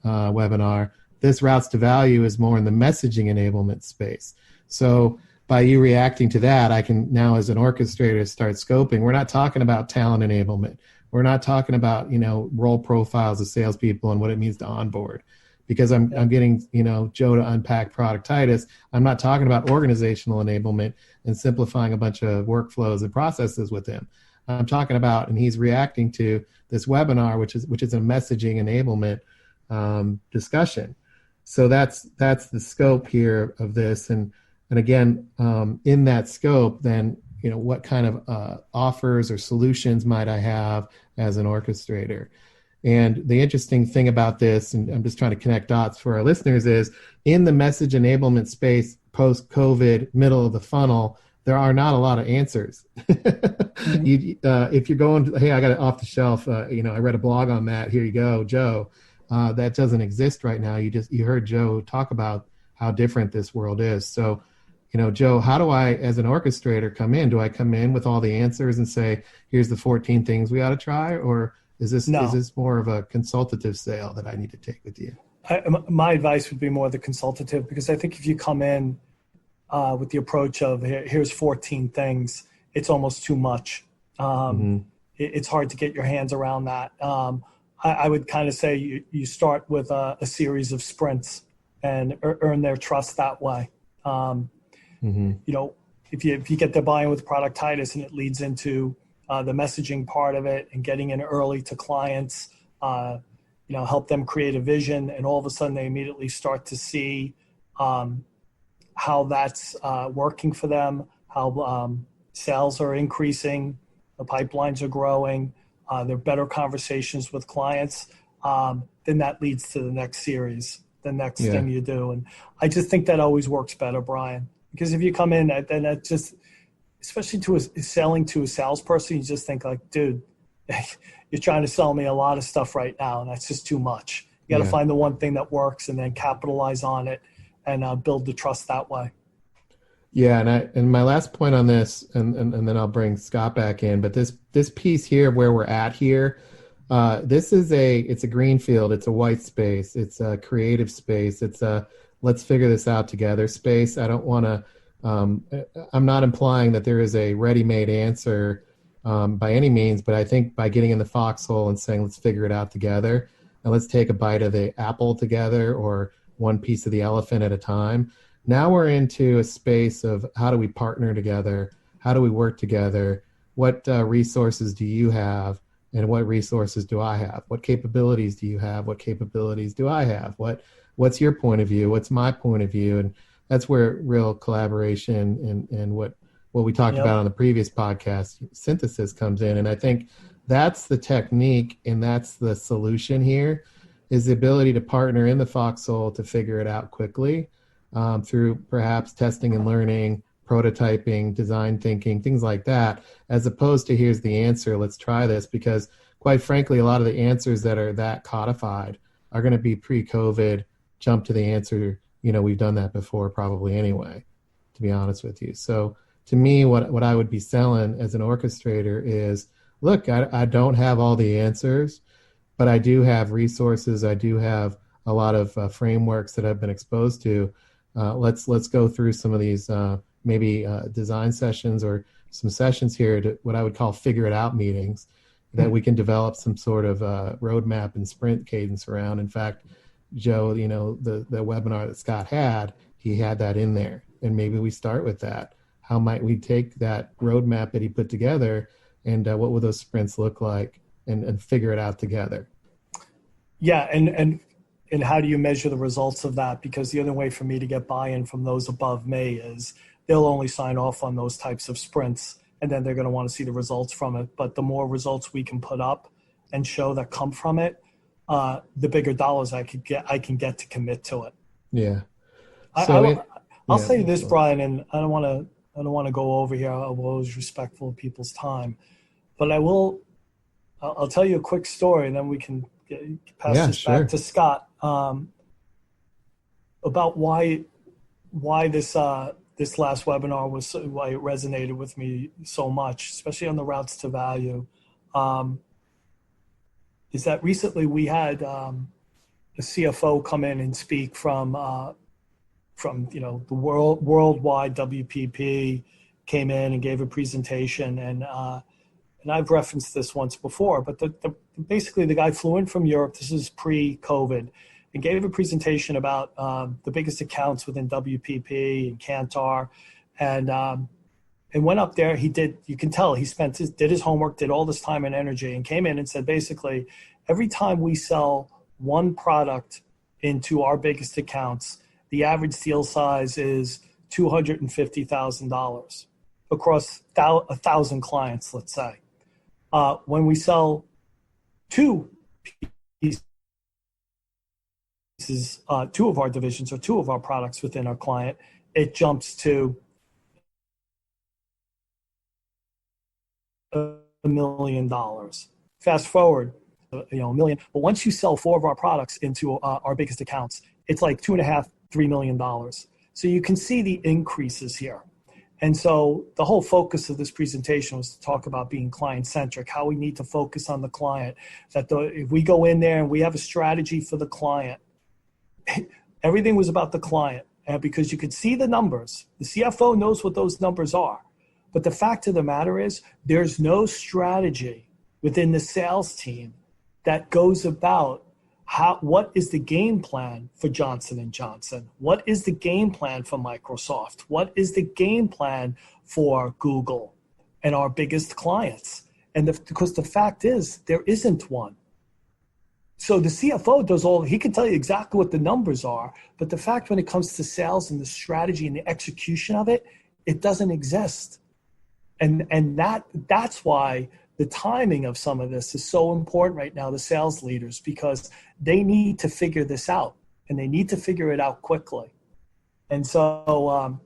webinar. This routes to value is more in the messaging enablement space. So by you reacting to that, I can now, as an orchestrator, start scoping. We're not talking about talent enablement. We're not talking about, role profiles of salespeople and what it means to onboard, because I'm getting, Joe to unpack productitis. I'm not talking about organizational enablement and simplifying a bunch of workflows and processes with him. I'm talking about, and he's reacting to this webinar, which is a messaging enablement discussion. So that's the scope here of this, and again, in that scope, then what kind of offers or solutions might I have as an orchestrator? And the interesting thing about this, and I'm just trying to connect dots for our listeners, is in the message enablement space post-COVID, middle of the funnel, there are not a lot of answers. If you're going, hey, I got it off the shelf, I read a blog on that. Here you go, Joe. That doesn't exist right now. You heard Joe talk about how different this world is. So, Joe, how do I, as an orchestrator, come in? Do I come in with all the answers and say, here's the 14 things we ought to try? Or is this more of a consultative sale that I need to take with you?
My advice would be more the consultative, because I think if you come in with the approach of here's 14 things, it's almost too much. It's hard to get your hands around that. I would kind of say you start with a series of sprints and earn their trust that way. If you get their buy-in with productitis and it leads into the messaging part of it and getting in early to clients, help them create a vision, and all of a sudden they immediately start to see how that's working for them, how sales are increasing, the pipelines are growing, there are better conversations with clients, then that leads to the next series, the next thing you do. And I just think that always works better, Brian, because if you come in and that just, especially selling to a salesperson, you just think like, dude, you're trying to sell me a lot of stuff right now, and that's just too much. You got to find the one thing that works and then capitalize on it and build the trust that way.
Yeah, and my last point on this, and then I'll bring Scott back in, but this piece here where we're at here, this is it's a green field, it's a white space, it's a creative space, it's a let's figure this out together space. I don't want to, I'm not implying that there is a ready-made answer by any means, but I think by getting in the foxhole and saying let's figure it out together and let's take a bite of the apple together, or one piece of the elephant at a time. Now we're into a space of how do we partner together? How do we work together? What resources do you have? And what resources do I have? What capabilities do you have? What capabilities do I have? What's your point of view? What's my point of view? And that's where real collaboration and what we talked about on the previous podcast, synthesis, comes in. And I think that's the technique, and that's the solution here, is the ability to partner in the foxhole to figure it out quickly. Through perhaps testing and learning, prototyping, design thinking, things like that, as opposed to here's the answer, let's try this. Because quite frankly, a lot of the answers that are that codified are going to be pre-COVID, jump to the answer, we've done that before probably anyway, to be honest with you. So to me, what I would be selling as an orchestrator is, look, I don't have all the answers, but I do have resources. I do have a lot of frameworks that I've been exposed to. Let's go through some of these maybe design sessions or some sessions here to what I would call figure it out meetings. that we can develop some sort of roadmap and sprint cadence around. In fact, Joe, the webinar that Scott had, he had that in there. And maybe we start with that. How might we take that roadmap that he put together and what will those sprints look like and figure it out together?
Yeah, and how do you measure the results of that? Because the other way for me to get buy-in from those above me is they'll only sign off on those types of sprints, and then they're going to want to see the results from it. But the more results we can put up and show that come from it, the bigger dollars I can get to commit to it.
Yeah.
I'll say this, Brian, and I don't want to go over here. I'm always respectful of people's time, but I'll tell you a quick story, and then we can pass this back to Scott about why this last webinar why it resonated with me so much, especially on the routes to value. Is that recently we had a CFO come in and speak from the worldwide WPP, came in and gave a presentation, and I've referenced this once before, but basically the guy flew in from Europe. This is pre-COVID, and gave a presentation about the biggest accounts within WPP and Kantar, and went up there. You can tell he did his homework, did all this time and energy, and came in and said basically every time we sell one product into our biggest accounts, the average deal size is $250,000 across 1,000 clients, let's say. When we sell two pieces, two of our divisions or two of our products within our client, it jumps to $1 million. Fast forward, $1 million. But once you sell four of our products into our biggest accounts, it's like $2.5–3 million. So you can see the increases here. And so the whole focus of this presentation was to talk about being client-centric, how we need to focus on the client, that if we go in there and we have a strategy for the client, everything was about the client, because you could see the numbers. The CFO knows what those numbers are. But the fact of the matter is there's no strategy within the sales team that goes about what is the game plan for Johnson & Johnson? What is the game plan for Microsoft? What is the game plan for Google and our biggest clients? Because the fact is there isn't one. So the CFO he can tell you exactly what the numbers are, but the fact when it comes to sales and the strategy and the execution of it, it doesn't exist. And that's why the timing of some of this is so important right now, the sales leaders, because they need to figure this out, and they need to figure it out quickly. And so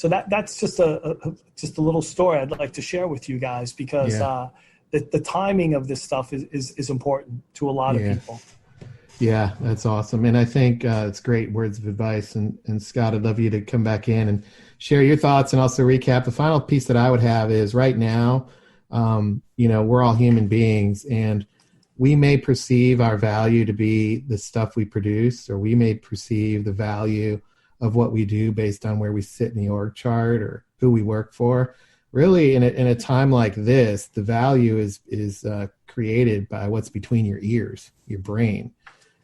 that's just a little story I'd like to share with you guys, because the timing of this stuff is important to a lot of people.
Yeah, that's awesome. And I think it's great words of advice. And Scott, I'd love you to come back in and share your thoughts and also recap. The final piece that I would have is right now, we're all human beings, and we may perceive our value to be the stuff we produce, or we may perceive the value of what we do based on where we sit in the org chart or who we work for. Really, in a time like this, the value is created by what's between your ears, your brain.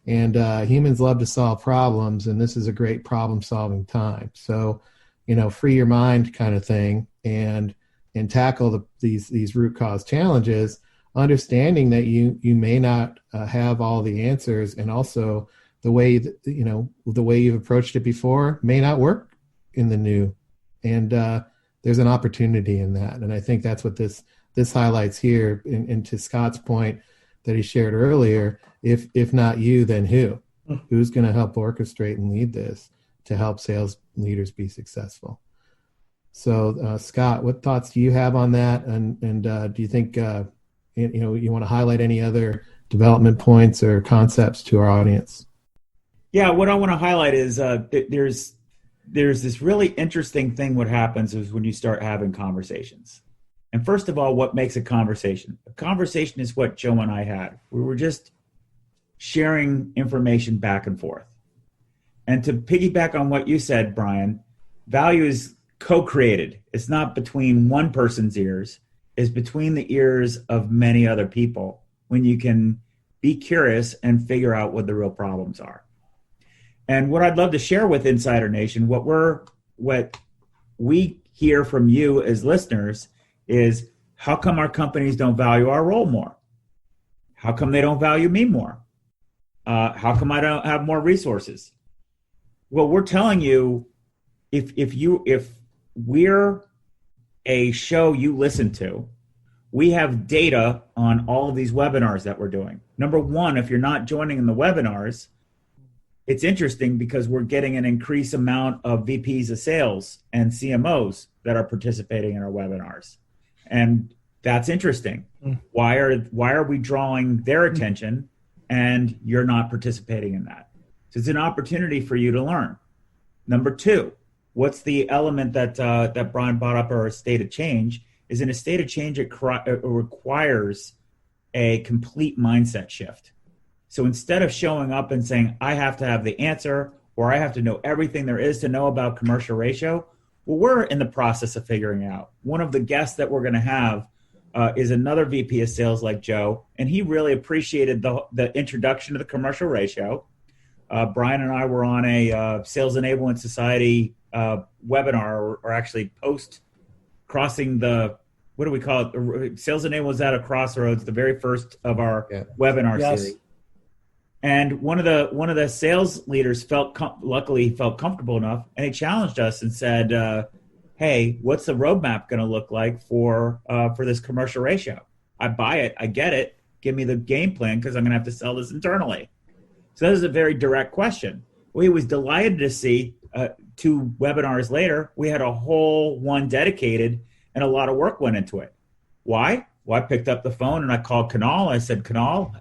And humans love to solve problems, and this is a great problem-solving time. So, free your mind kind of thing, and tackle these root cause challenges, understanding that you may not have all the answers, and also the way you've approached it before may not work in the new. And there's an opportunity in that, and I think that's what this highlights here. And to Scott's point that he shared earlier, if not you, then who? Who's going to help orchestrate and lead this to help sales leaders be successful? So, Scott, what thoughts do you have on that? And do you think you want to highlight any other development points or concepts to our audience?
Yeah, what I want to highlight is there's this really interesting thing. What happens is when you start having conversations. And first of all, what makes a conversation? A conversation is what Joe and I had. We were just sharing information back and forth. And to piggyback on what you said, Brian, value is co-created. It's not between one person's ears. is between the ears of many other people when you can be curious and figure out what the real problems are. And what I'd love to share with Insider Nation, what we hear from you as listeners is, how come our companies don't value our role more? How come they don't value me more? How come I don't have more resources? Well, we're telling you, if we're a show you listen to, we have data on all of these webinars that we're doing. Number one, if you're not joining in the webinars, it's interesting because we're getting an increased amount of VPs of sales and CMOs that are participating in our webinars. And that's interesting. Why are we drawing their attention and you're not participating in that? So it's an opportunity for you to learn. Number two, what's the element that Brian brought up, or a state of change? Is in a state of change, it requires a complete mindset shift. So instead of showing up and saying, I have to have the answer, or I have to know everything there is to know about commercial ratio, well, we're in the process of figuring out. One of the guests that we're going to have is another VP of sales like Joe, and he really appreciated the introduction to the commercial ratio. Brian and I were on a Sales Enablement Society webinar, or actually post crossing the, what do we call it? Sales Enablement was at a crossroads, the very first of our webinar series. And one of the sales leaders luckily felt comfortable enough, and he challenged us and said, hey, what's the roadmap going to look like for this commercial ratio? I buy it. I get it. Give me the game plan, because I'm going to have to sell this internally. So that is a very direct question. We was delighted to see 2 webinars later, we had a whole one dedicated, and a lot of work went into it. Why? Well, I picked up the phone and I called Kunal. I said, Kunal,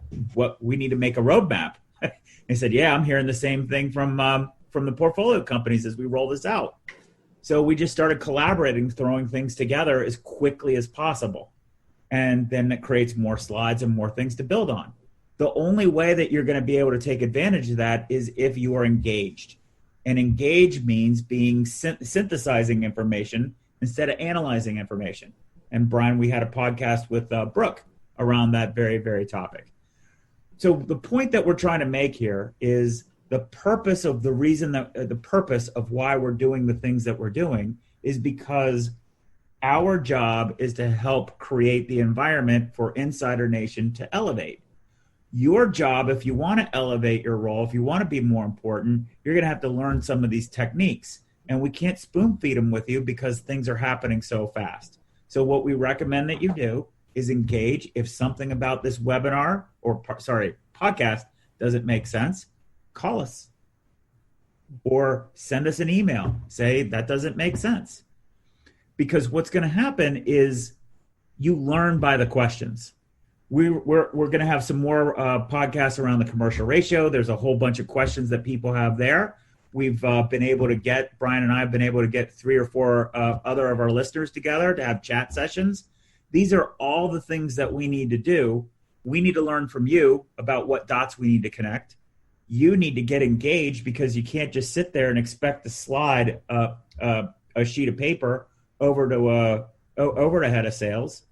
we need to make a roadmap. He said, yeah, I'm hearing the same thing from the portfolio companies as we roll this out. So we just started collaborating, throwing things together as quickly as possible. And then it creates more slides and more things to build on. The only way that you're going to be able to take advantage of that is if you are engaged. And engage means being synthesizing information instead of analyzing information. And Brian, we had a podcast with Brooke around that very, very topic. So the point that we're trying to make here is the purpose of why we're doing the things that we're doing is because our job is to help create the environment for Insider Nation to elevate. Your job, if you want to elevate your role, if you want to be more important, you're going to have to learn some of these techniques. And we can't spoon feed them with you because things are happening so fast. So what we recommend that you do is engage. If something about this webinar podcast doesn't make sense, call us or send us an email. Say that doesn't make sense. Because what's going to happen is you learn by the questions. We're going to have some more podcasts around the commercial ratio. There's a whole bunch of questions that people have there. We've been able to get, Brian and I have been able to get 3 or 4 other of our listeners together to have chat sessions. These are all the things that we need to do. We need to learn from you about what dots we need to connect. You need to get engaged, because you can't just sit there and expect to slide a sheet of paper over to head of sales.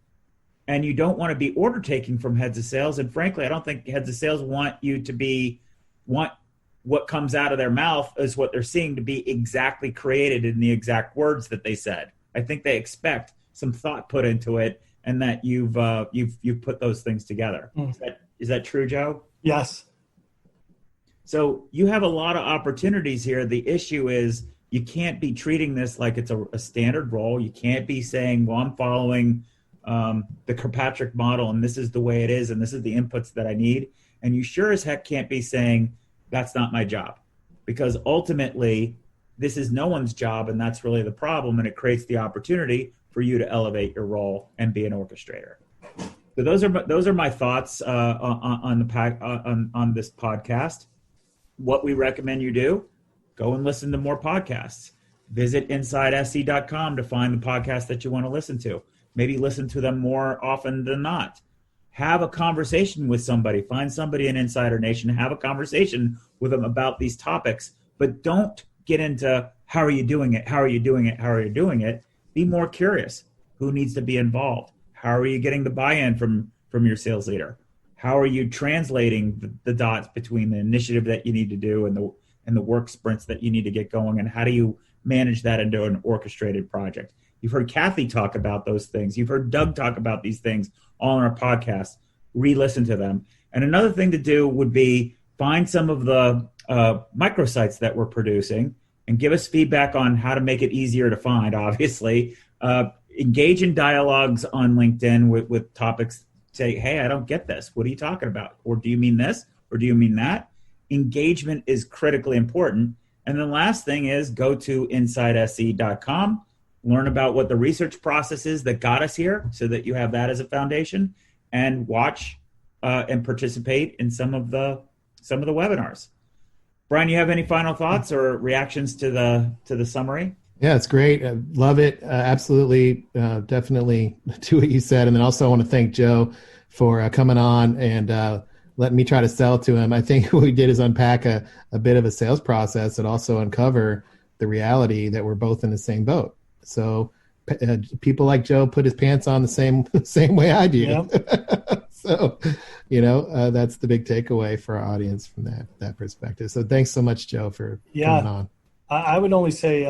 And you don't want to be order taking from heads of sales. And frankly, I don't think heads of sales want what comes out of their mouth is what they're seeing to be exactly created in the exact words that they said. I think they expect some thought put into it, and that you've put those things together. Is that true, Joe?
Yes.
So you have a lot of opportunities here. The issue is you can't be treating this like it's a standard role. You can't be saying, well, I'm following the Kirkpatrick model, and this is the way it is, and this is the inputs that I need. And you sure as heck can't be saying, that's not my job, because ultimately this is no one's job, and that's really the problem, and it creates the opportunity for you to elevate your role and be an orchestrator. So those are my thoughts on this podcast. What we recommend you do: go and listen to more podcasts. Visit InsideSC.com to find the podcast that you want to listen to. Maybe listen to them more often than not. Have a conversation with somebody. Find somebody in Insider Nation. Have a conversation with them about these topics. But don't get into how are you doing it? How are you doing it? How are you doing it? Be more curious. Who needs to be involved? How are you getting the buy-in from your sales leader? How are you translating the dots between the initiative that you need to do and the work sprints that you need to get going? And how do you manage that into an orchestrated project? You've heard Kathy talk about those things. You've heard Doug talk about these things all on our podcast. Re-listen to them. And another thing to do would be find some of the microsites that we're producing and give us feedback on how to make it easier to find, obviously. Engage in dialogues on LinkedIn with topics. Say, hey, I don't get this. What are you talking about? Or do you mean this? Or do you mean that? Engagement is critically important. And the last thing is go to InsideSE.com, learn about what the research process is that got us here so that you have that as a foundation, and watch and participate in some of the webinars. Brian, you have any final thoughts or reactions to the summary?
Yeah, it's great. Love it. Absolutely. Definitely do what you said. And then also I want to thank Joe for coming on and letting me try to sell to him. I think what we did is unpack a bit of a sales process and also uncover the reality that we're both in the same boat. So people like Joe put his pants on the same way I do. Yep. So, that's the big takeaway for our audience from that perspective. So thanks so much, Joe, for coming on.
I would only say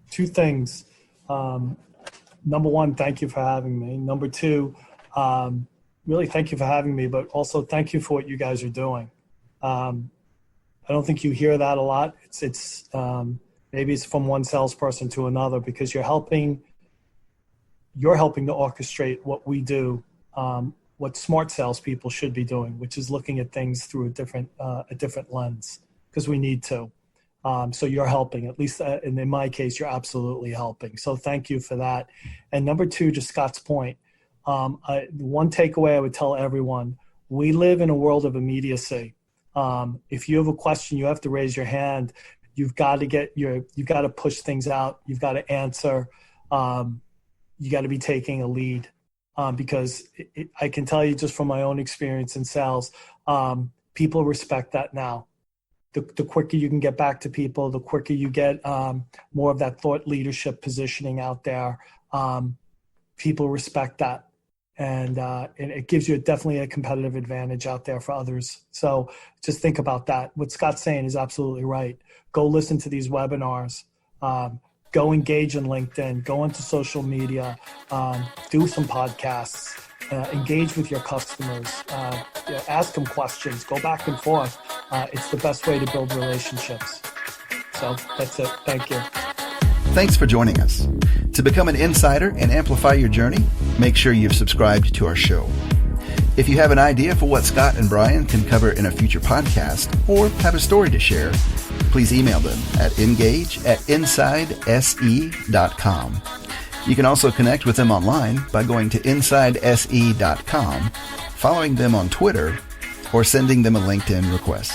two things. Number one, thank you for having me. Number two, really thank you for having me, but also thank you for what you guys are doing. I don't think you hear that a lot. It's maybe it's from one salesperson to another, because you're helping to orchestrate what we do, what smart salespeople should be doing, which is looking at things through a different lens, because we need to. So you're helping, at least and in my case, you're absolutely helping. So thank you for that. And number two, to Scott's point, one takeaway I would tell everyone: we live in a world of immediacy. If you have a question, you have to raise your hand. You've got to push things out. You've got to answer. You got to be taking a lead, because I can tell you just from my own experience in sales, people respect that now. The quicker you can get back to people, the quicker you get more of that thought leadership positioning out there. People respect that. And it gives you definitely a competitive advantage out there for others. So just think about that. What Scott's saying is absolutely right. Go listen to these webinars. Go engage in LinkedIn. Go into social media. Do some podcasts. Engage with your customers. Ask them questions. Go back and forth. It's the best way to build relationships. So that's it. Thank you.
Thanks for joining us. To become an insider and amplify your journey, make sure you've subscribed to our show. If you have an idea for what Scott and Brian can cover in a future podcast, or have a story to share, please email them at engage@insidese.com. You can also connect with them online by going to insidese.com, following them on Twitter, or sending them a LinkedIn request.